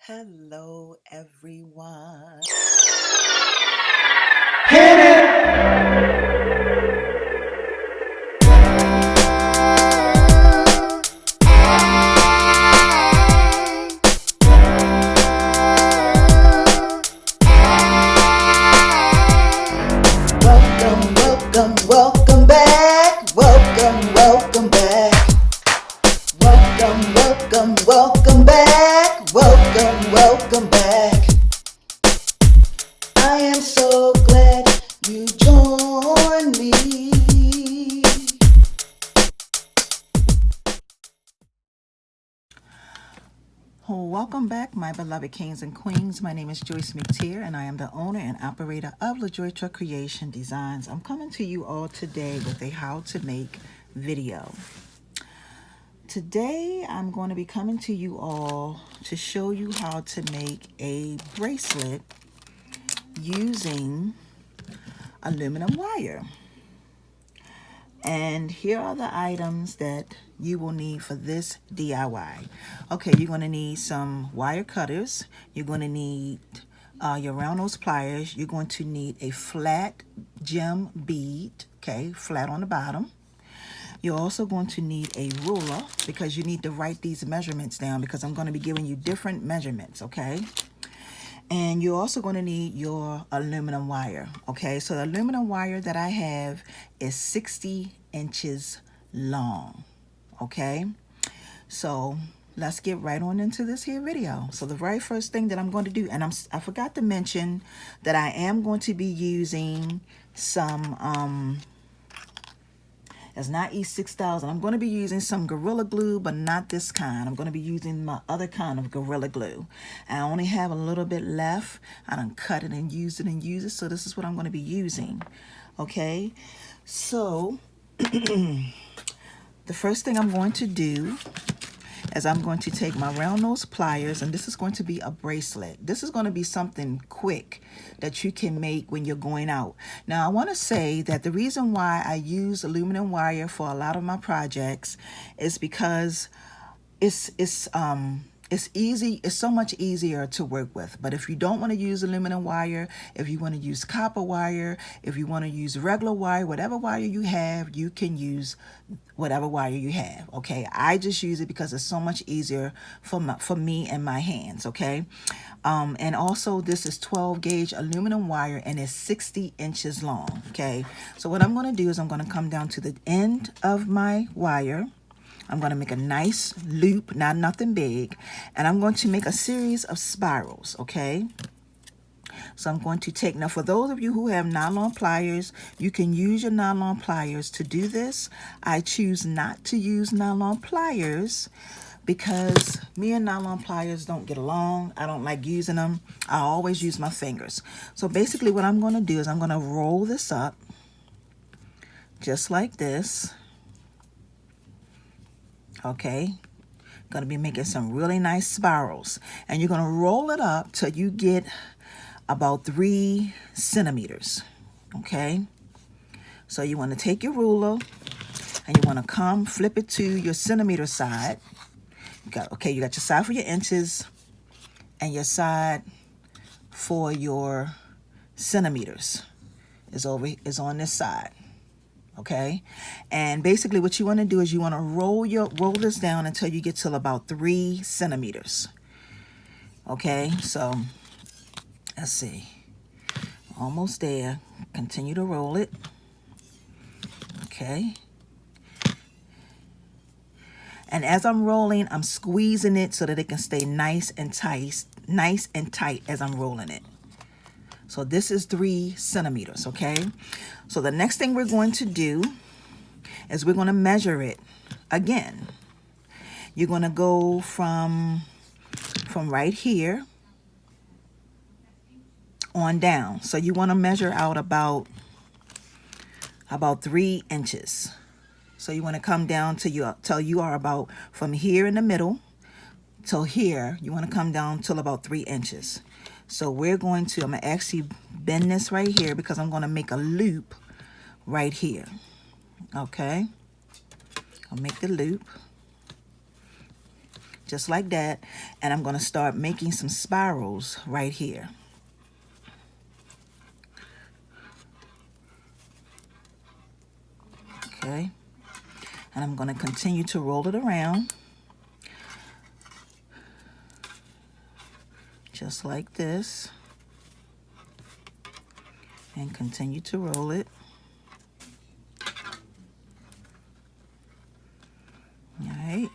Hello, everyone. Hit it! Welcome back. Welcome back. Welcome back. Welcome back. I am so glad you joined me. Welcome back, my beloved kings and queens. My name is Joyce McTeer, and I am the owner and operator of LaJoy Truck Creation Designs. I'm coming to you all today with a how to make video. Today, I'm going to be coming to you all to show you how to make a bracelet using aluminum wire. And here are the items that you will need for this DIY. Okay, you're going to need some wire cutters. You're going to need your round nose pliers. You're going to need a flat gem bead, okay, flat on the bottom. You're also going to need a ruler because you need to write these measurements down because I'm going to be giving you different measurements, okay? And you're also going to need your aluminum wire, okay? So the aluminum wire that I have is 60 inches long, okay? So let's get right on into this here video. So the very first thing that I'm going to do, and I forgot to mention that I am going to be using some, it's not E6000. I'm going to be using some Gorilla Glue, but not this kind. I'm going to be using my other kind of Gorilla Glue. I only have a little bit left. I done cut it and used it. So this is what I'm going to be using. Okay. So the first thing I'm going to do is I'm going to take my round nose pliers, and this is going to be a bracelet. This is going to be something quick that you can make when you're going out. Now, I want to say that the reason why I use aluminum wire for a lot of my projects is because it's easy. It's so much easier to work with. But if you don't want to use aluminum wire, if you want to use copper wire, if you want to use regular wire, whatever wire you have, you can use whatever wire you have. Okay, I just use it because it's so much easier for me and my hands. Okay, and also this is 12 gauge aluminum wire and it's 60 inches long. Okay, so what I'm going to do is I'm going to come down to the end of my wire. I'm going to make a nice loop, not nothing big, and I'm going to make a series of spirals, okay? So I'm going to take, now for those of you who have nylon pliers, you can use your nylon pliers to do this. I choose not to use nylon pliers because me and nylon pliers don't get along. I don't like using them. I always use my fingers. So basically what I'm going to do is I'm going to roll this up just like this. Okay, going to be making some really nice spirals, and you're going to roll it up till you get about 3 centimeters. Okay, so you want to take your ruler and you want to come flip it to your centimeter side. You got your side for your inches and your side for your centimeters is on this side. Okay, and basically what you want to do is you want to roll this down until you get to about 3 centimeters. Okay, so let's see, almost there. Continue to roll it. Okay, and as I'm rolling, I'm squeezing it so that it can stay nice and tight as I'm rolling it. So this is 3 centimeters, okay? So the next thing we're going to do is we're going to measure it again. You're going to go from right here on down. So you want to measure out about 3 inches. So you want to come down till you are about from here in the middle till here. You want to come down till about 3 inches. So I'm going to actually bend this right here because I'm going to make a loop right here. Okay, I'll make the loop just like that. And I'm going to start making some spirals right here. Okay. And I'm going to continue to roll it around. Just like this. And continue to roll it. All right.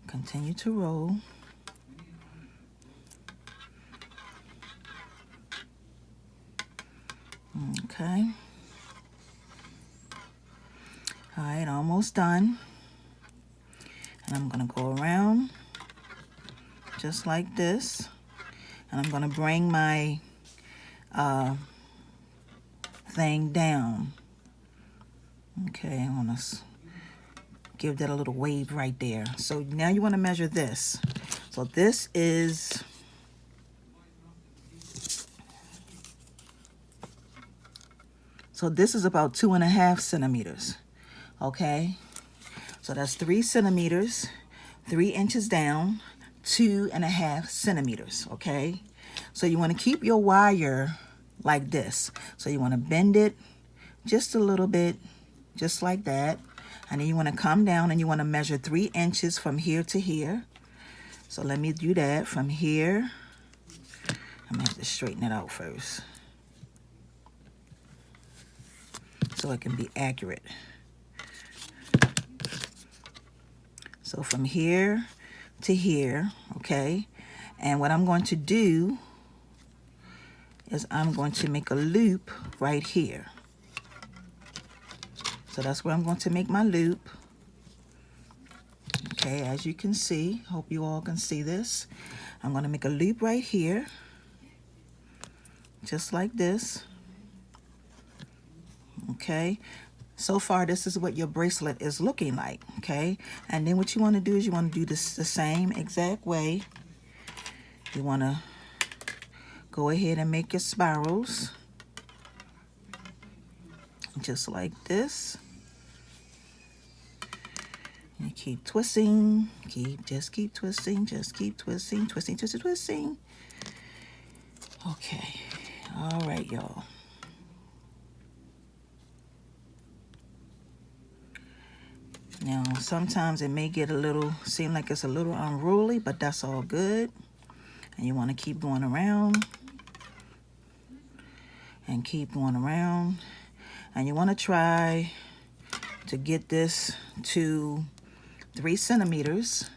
Continue to roll. Okay. All right, almost done. And I'm going to go around just like this. And I'm going to bring my thing down. Okay, I'm going to give that a little wave right there. So now you want to measure this. So this is about 2.5 centimeters. Okay, so that's 3 centimeters, 3 inches down, 2.5 centimeters. Okay, so you want to keep your wire like this. So you want to bend it just a little bit, just like that. And then you want to come down and you want to measure 3 inches from here to here. So let me do that from here. I'm going to have to straighten it out first so it can be accurate. So from here to here, okay? And what I'm going to do is I'm going to make a loop right here. So that's where I'm going to make my loop. Okay, as you can see, hope you all can see this. I'm going to make a loop right here, just like this. Okay, so far this is what your bracelet is looking like. Okay, and then what you want to do is you want to do this the same exact way. You want to go ahead and make your spirals, just like this. You keep twisting, just keep twisting, twisting, twisting, twisting. Okay, all right, y'all. Now, sometimes it may get seem like it's a little unruly, but that's all good. And you want to keep going around and keep going around. And you want to try to get this to 3 centimeters,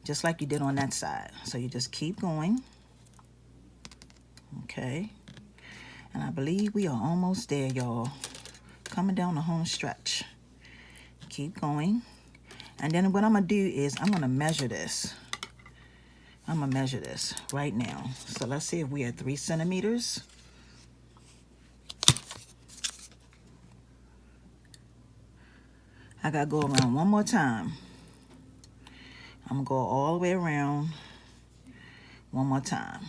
just like you did on that side. So you just keep going. Okay. And I believe we are almost there, y'all. Coming down the home stretch. Keep going. And then what I'm going to do is I'm going to measure this. I'm going to measure this right now. So let's see if we are 3 centimeters. I got to go around one more time. I'm going to go all the way around one more time.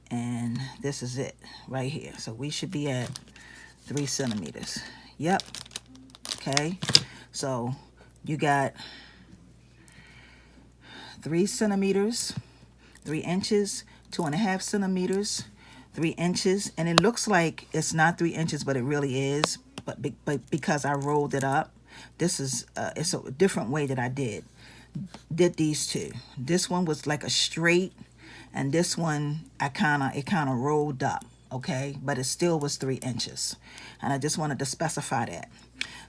And this is it right here. So we should be at 3 centimeters. Yep. Okay. So you got 3 centimeters, 3 inches, 2.5 centimeters, 3 inches. And it looks like it's not 3 inches, but it really is. But because I rolled it up, this is, it's a different way that I did these two. This one was like a straight, and this one, it kind of rolled up, okay? But it still was 3 inches. And I just wanted to specify that.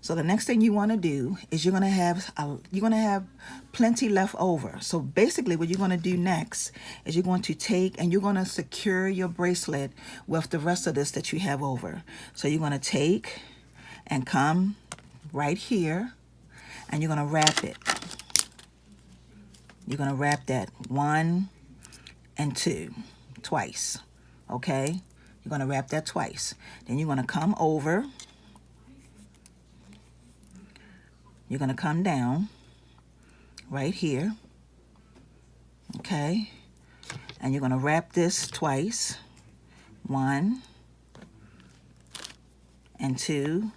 So the next thing you want to do is you're going to have plenty left over. So basically what you're going to do next is you're going to take and you're going to secure your bracelet with the rest of this that you have over. So you're going to take and come right here and you're going to wrap it. You're going to wrap that 1 and 2 twice, okay? You're going to wrap that twice. Then you're going to come over. You're going to come down right here, okay? And you're going to wrap this twice, 1 and 2.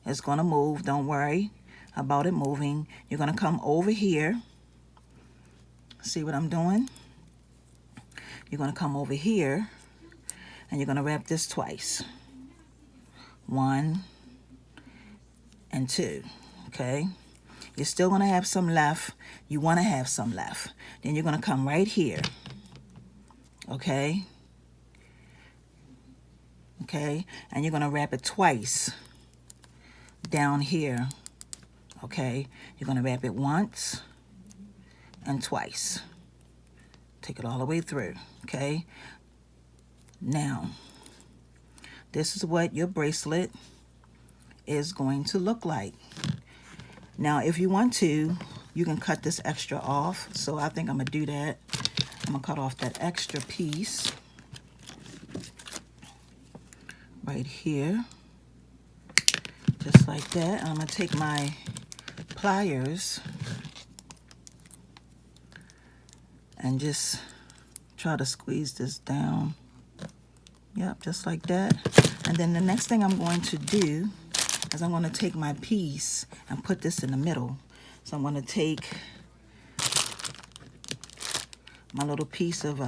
It's going to move, don't worry about it moving. You're going to come over here. See what I'm doing? You're going to come over here and you're going to wrap this twice. 1 and 2. Okay? You're still going to have some left. You want to have some left. Then you're going to come right here. Okay? Okay? And you're going to wrap it twice down here. Okay? You're going to wrap it once and twice. Take it all the way through. Okay? Now, this is what your bracelet is going to look like. Now, if you want to, you can cut this extra off. So I think I'm going to do that. I'm going to cut off that extra piece right here. Just like that. And I'm going to take my pliers and just try to squeeze this down. Yep, just like that. And then the next thing I'm going to do is I'm going to take my piece and put this in the middle. So I'm going to take my little piece of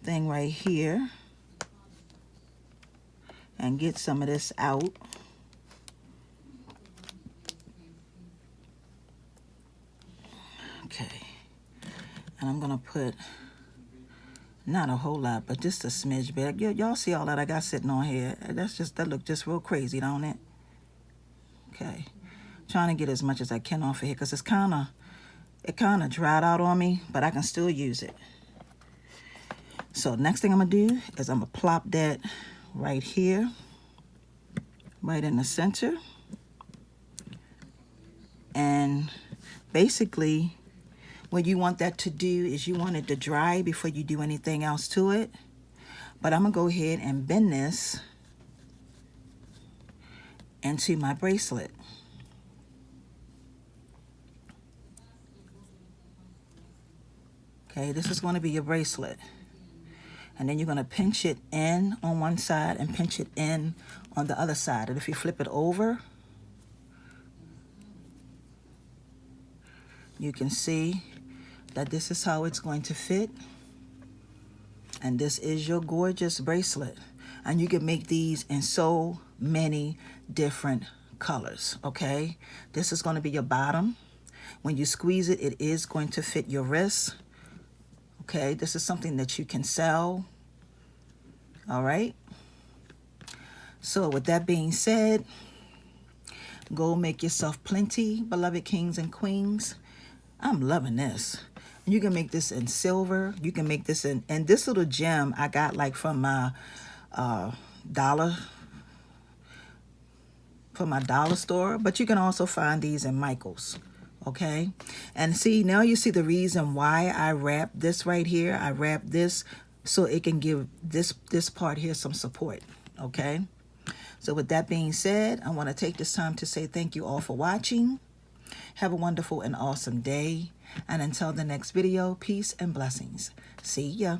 thing right here and get some of this out. Okay. And I'm going to put not a whole lot, but just a smidge bit. Y'all see all that I got sitting on here? That look just real crazy, don't it? Okay. Trying to get as much as I can off of here because it kind of dried out on me, but I can still use it. So next thing I'm going to do is I'm going to plop that right here, right in the center. And basically, what you want that to do is you want it to dry before you do anything else to it. But I'm going to go ahead and bend this into my bracelet. Okay, this is going to be your bracelet. And then you're going to pinch it in on one side and pinch it in on the other side. And if you flip it over, you can see that this is how it's going to fit. And this is your gorgeous bracelet. And you can make these in so many different colors, okay? This is going to be your bottom. When you squeeze it, it is going to fit your wrist. Okay, this is something that you can sell. All right. So with that being said, go make yourself plenty, beloved kings and queens. I'm loving this. You can make this in silver. You can make this in, and this little gem I got like from my dollar store, but you can also find these in Michael's. Okay, and see, now you see the reason why I wrap this right here. I wrap this so it can give this part here some support. Okay, so with that being said, I want to take this time to say thank you all for watching. Have a wonderful and awesome day, and until the next video, peace and blessings. See ya.